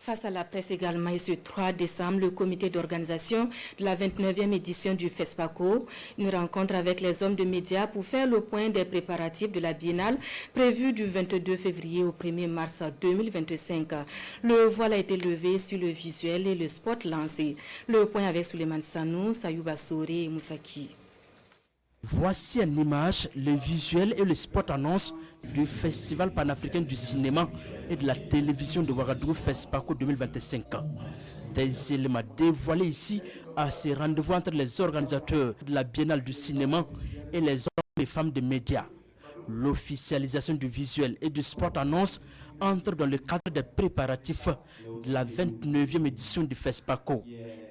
Face à la presse également, et ce 3 décembre, le comité d'organisation de la 29e édition du FESPACO, une rencontre avec les hommes de médias pour faire le point des préparatifs de la biennale prévue du 22 février au 1er mars 2025. Le voile a été levé sur le visuel et le spot lancé. Le point avec Souleymane Sanou, Sayouba Sori et Moussaki. Voici en image le visuel et le spot annonce du Festival panafricain du cinéma et de la télévision de Ouagadougou FESPACO 2025. Des éléments dévoilés ici à ces rendez-vous entre les organisateurs de la Biennale du cinéma et les hommes et femmes des médias. L'officialisation du visuel et du spot annonce entre dans le cadre des préparatifs de la 29e édition du FESPACO.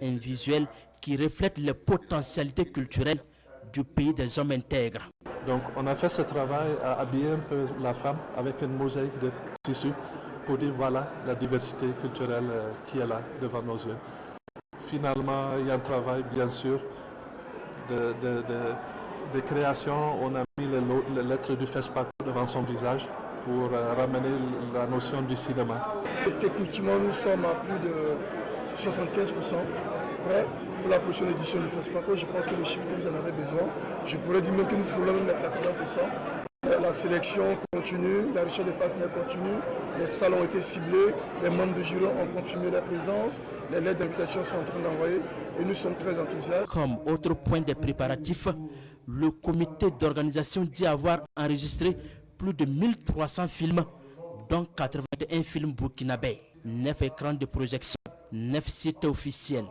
Un visuel qui reflète les potentialités culturelles du pays des hommes intègres. Donc on a fait ce travail à habiller un peu la femme avec une mosaïque de tissu pour dire voilà la diversité culturelle qui est là devant nos yeux. Finalement, il y a un travail bien sûr de création. On a mis les lettres du FESPACO devant son visage pour ramener la notion du cinéma. Techniquement, nous sommes à plus de 75% prêts pour la prochaine édition du FESPACO. Je pense que le chiffre que vous en avez besoin, je pourrais dire même que nous frôlons les 80%. La sélection continue, la recherche des partenaires continue, les salles ont été ciblés, les membres de jury ont confirmé leur présence, les lettres d'invitation sont en train d'envoyer et nous sommes très enthousiastes. Comme autre point des préparatifs, le comité d'organisation dit avoir enregistré plus de 1300 films, dont 81 films burkinabés, 9 écrans de projection, 9 sites officiels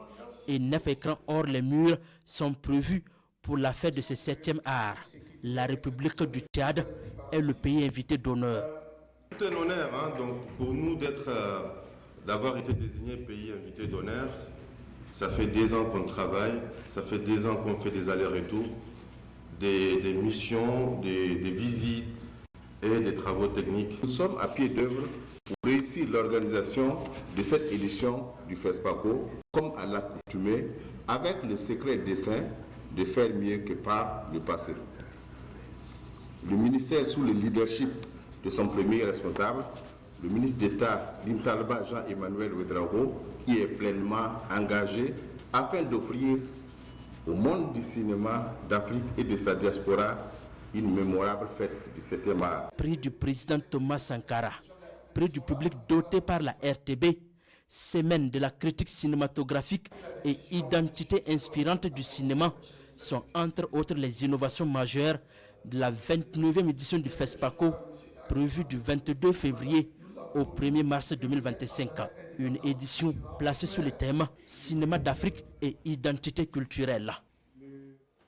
et 9 écrans hors les murs sont prévus pour la fête de ce 7e art. La République du Tchad est le pays invité d'honneur. C'est un honneur donc pour nous d'avoir été désigné pays invité d'honneur. Ça fait 10 ans qu'on travaille, ça fait 10 ans qu'on fait des allers-retours, des missions, des visites et des travaux techniques. Nous sommes à pied d'œuvre pour réussir l'organisation de cette édition du FESPACO, comme à l'accoutumée, avec le secret dessein de faire mieux que par le passé. Le ministère, sous le leadership de son premier responsable, le ministre d'État Limtalba Jean-Emmanuel Ouedraogo, y est pleinement engagé afin d'offrir au monde du cinéma d'Afrique et de sa diaspora une mémorable fête du 7e art. Prix du président Thomas Sankara, prix du public doté par la RTB, semaine de la critique cinématographique et identité inspirante du cinéma sont entre autres les innovations majeures de la 29e édition du FESPACO, prévue du 22 février au 1er mars 2025. Une édition placée sous le thème Cinéma d'Afrique et identité culturelle.